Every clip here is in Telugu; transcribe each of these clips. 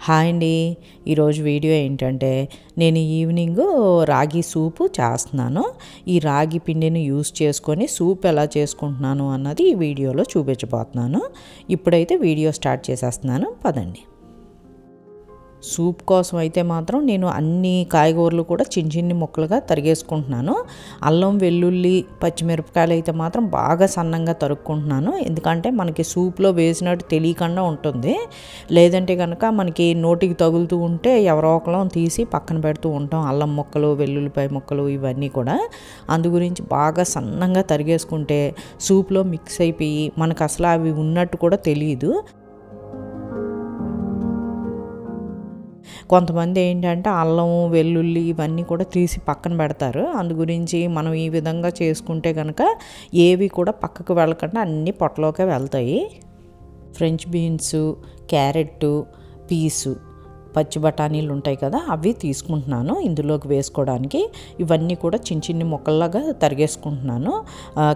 హాయ్ అండి. ఈరోజు వీడియో ఏంటంటే నేను ఈవినింగ్ రాగి సూపు చేస్తున్నాను. ఈ రాగి పిండిని యూస్ చేసుకొని సూప్ ఎలా చేసుకుంటున్నాను అన్నది ఈ వీడియోలో చూపించబోతున్నాను. ఇప్పుడైతే వీడియో స్టార్ట్ చేసేస్తున్నాను, పదండి. సూప్ కోసం అయితే మాత్రం నేను అన్ని కాయగూరలు కూడా చిన్న చిన్ని ముక్కలుగా తరిగేసుకుంటున్నాను. అల్లం, వెల్లుల్లి, పచ్చిమిరపకాయలు అయితే మాత్రం బాగా సన్నంగా తరుక్కుంటున్నాను. ఎందుకంటే మనకి సూప్లో వేసినట్టు తెలియకుండా ఉంటుంది. లేదంటే కనుక మనకి నోటికి తగులుతూ ఉంటే ఎవరో ఒకరం తీసి పక్కన పెడుతూ ఉంటాం. అల్లం ముక్కలు, వెల్లుల్లిపాయ ముక్కలు ఇవన్నీ కూడా. అందు గురించి బాగా సన్నంగా తరిగేసుకుంటే సూప్లో మిక్స్ అయిపోయి మనకు అసలు అవి ఉన్నట్టు కూడా తెలియదు. కొంతమంది ఏంటంటే అల్లం, వెల్లుల్లి ఇవన్నీ కూడా తీసి పక్కన పెడతారు. అందు గురించి మనం ఈ విధంగా చేసుకుంటే కనుక ఏవి కూడా పక్కకు వెళ్ళకుండా అన్నీ పొట్టలోకే వెళ్తాయి. ఫ్రెంచ్ బీన్స్, క్యారెట్, పీసు, పచ్చి బఠానీలు ఉంటాయి కదా, అవి తీసుకుంటున్నాను ఇందులోకి వేసుకోవడానికి. ఇవన్నీ కూడా చిన్న చిన్ని ముక్కల్లాగా తరిగేసుకుంటున్నాను.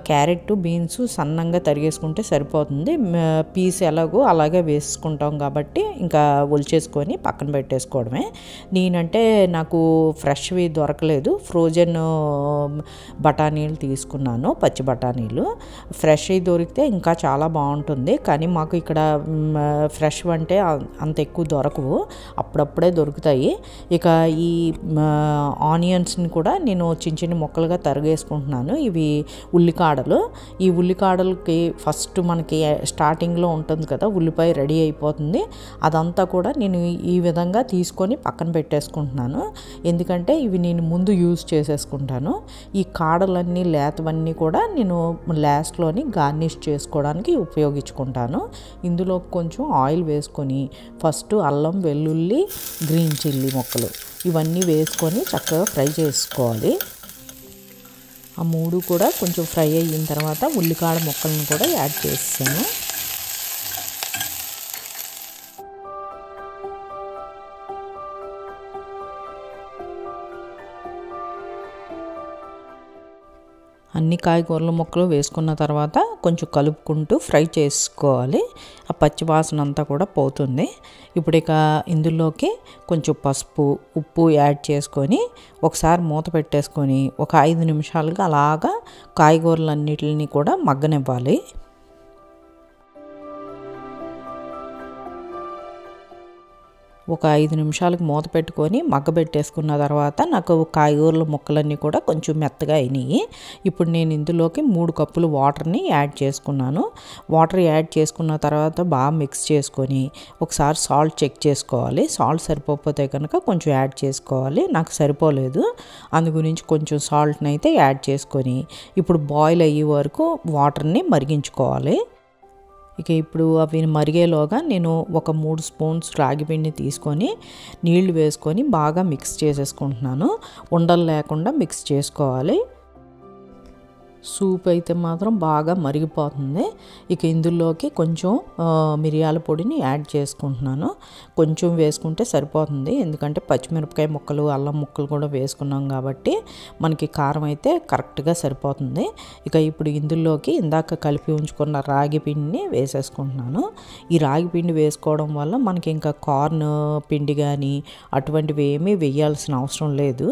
క్యారెట్, బీన్స్ సన్నంగా తరిగేసుకుంటే సరిపోతుంది. పీస్ ఎలాగో అలాగే వేసుకుంటాం కాబట్టి ఇంకా ఒలిచేసుకొని పక్కన పెట్టేసుకోవడమే. నేనంటే నాకు ఫ్రెష్వి దొరకలేదు, ఫ్రోజన్ బఠానీలు తీసుకున్నాను, పచ్చి బఠానీలు. ఫ్రెష్వి దొరికితే ఇంకా చాలా బాగుంటుంది, కానీ మాకు ఇక్కడ ఫ్రెష్ అంటే అంత ఎక్కువ దొరకవు, అప్పుడప్పుడే దొరుకుతాయి. ఇక ఈ ఆనియన్స్ని కూడా నేను చిన్న చిన్న ముక్కలుగా తరిగేసుకుంటున్నాను. ఇవి ఉల్లికాడలు. ఈ ఉల్లికాడలకి ఫస్ట్ మనకి స్టార్టింగ్లో ఉంటుంది కదా ఉల్లిపాయ రెడీ అయిపోతుంది, అదంతా కూడా నేను ఈ విధంగా తీసుకొని పక్కన పెట్టేసుకుంటున్నాను. ఎందుకంటే ఇవి నేను ముందు యూజ్ చేసేసుకుంటాను. ఈ కాడలన్నీ లేతవన్నీ కూడా నేను లాస్ట్లోని గార్నిష్ చేసుకోవడానికి ఉపయోగించుకుంటాను. ఇందులో కొంచెం ఆయిల్ వేసుకొని ఫస్ట్ అల్లం, వెల్లుల్లి, గ్రీన్ చిల్లీ ముక్కలు ఇవన్నీ వేసుకొని చక్కగా ఫ్రై చేసుకోవాలి. ఆ మూడు కూడా కొంచెం ఫ్రై అయిన తర్వాత ఉల్లికాడ ముక్కలను కూడా యాడ్ చేసాను. అన్ని కాయగూరల ముక్కలు వేసుకున్న తర్వాత కొంచెం కలుపుకుంటూ ఫ్రై చేసుకోవాలి. ఆ పచ్చి వాసన అంతా కూడా పోతుంది. ఇప్పుడు ఇక ఇందులోకి కొంచెం పసుపు, ఉప్పు యాడ్ చేసుకొని ఒకసారి మూత పెట్టేసుకొని ఒక 5 నిమిషాలుగా అలాగా కాయగూరలన్నిటిని కూడా మగ్గనివ్వాలి. ఒక 5 నిమిషాలకు మూత పెట్టుకొని మగ్గబెట్టేసుకున్న తర్వాత నాకు కాయగూరల ముక్కలన్నీ కూడా కొంచెం మెత్తగా అయినాయి. ఇప్పుడు నేను ఇందులోకి 3 కప్పులు వాటర్ని యాడ్ చేసుకున్నాను. వాటర్ యాడ్ చేసుకున్న తర్వాత బాగా మిక్స్ చేసుకొని ఒకసారి సాల్ట్ చెక్ చేసుకోవాలి. సాల్ట్ సరిపోతే కనుక కొంచెం యాడ్ చేసుకోవాలి. నాకు సరిపోలేదు, అందు గురించి కొంచెం సాల్ట్ని అయితే యాడ్ చేసుకొని ఇప్పుడు బాయిల్ అయ్యే వరకు వాటర్ని మరిగించుకోవాలి. ఇక ఇప్పుడు అవి మరిగేలోగా నేను ఒక 3 స్పూన్స్ రాగి పిండి తీసుకొని నీళ్లు వేసుకొని బాగా మిక్స్ చేసేసుకుంటున్నాను. ఉండలు లేకుండా మిక్స్ చేసుకోవాలి. సూప్ అయితే మాత్రం బాగా మరిగిపోతుంది. ఇక ఇందులోకి కొంచెం మిరియాల పొడిని యాడ్ చేసుకుంటున్నాను. కొంచెం వేసుకుంటే సరిపోతుంది, ఎందుకంటే పచ్చిమిరపకాయ ముక్కలు, అల్లం ముక్కలు కూడా వేసుకున్నాం కాబట్టి మనకి కారం అయితే కరెక్ట్గా సరిపోతుంది. ఇక ఇప్పుడు ఇందులోకి ఇందాక కలిపి ఉంచుకున్న రాగి పిండిని వేసేసుకుంటున్నాను. ఈ రాగి పిండి వేసుకోవడం వల్ల మనకి ఇంకా కార్న్ పిండి కానీ అటువంటివి ఏమీ వేయాల్సిన అవసరం లేదు.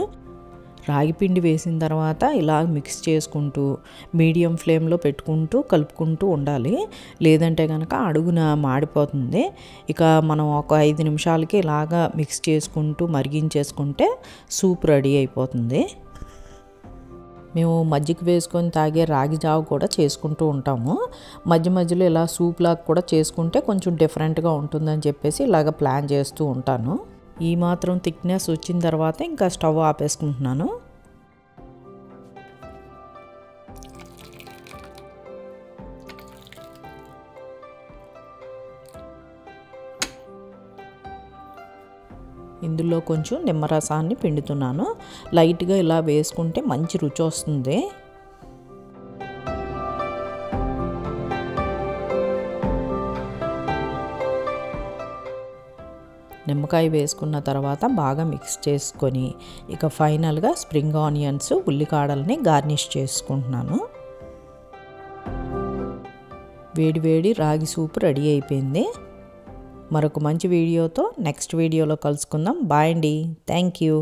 రాగి పిండి వేసిన తర్వాత ఇలా మిక్స్ చేసుకుంటూ మీడియం ఫ్లేమ్లో పెట్టుకుంటూ కలుపుకుంటూ ఉండాలి, లేదంటే కనుక అడుగున మాడిపోతుంది. ఇక మనం ఒక 5 నిమిషాలకి ఇలాగా మిక్స్ చేసుకుంటూ మరిగించేసుకుంటే సూప్ రెడీ అయిపోతుంది. మేము మజ్జిగ వేసుకొని తాగే రాగి జావ కూడా చేసుకుంటూ ఉంటాము. మధ్య మధ్యలో ఇలా సూప్ లాగా కూడా చేసుకుంటే కొంచెం డిఫరెంట్గా ఉంటుందని చెప్పేసి ఇలాగ ప్లాన్ చేస్తూ ఉంటాను. ఈ మాత్రం థిక్నెస్ వచ్చిన తర్వాత ఇంకా స్టవ్ ఆపేసుకుంటున్నాను. ఇందులో కొంచెం నిమ్మరసాన్ని పిండుతున్నాను. లైట్గా ఇలా వేసుకుంటే మంచి రుచి వస్తుంది. నిమ్మకాయ వేసుకున్న తర్వాత బాగా మిక్స్ చేసుకొని ఇక ఫైనల్గా స్ప్రింగ్ ఆనియన్స్, ఉల్లికాడల్ని గార్నిష్ చేసుకుంటున్నాను. వేడి వేడి రాగి సూప్ రెడీ అయిపోయింది. మరొక మంచి వీడియోతో నెక్స్ట్ వీడియోలో కలుసుకుందాం. బాయ్ అండి. Thank you.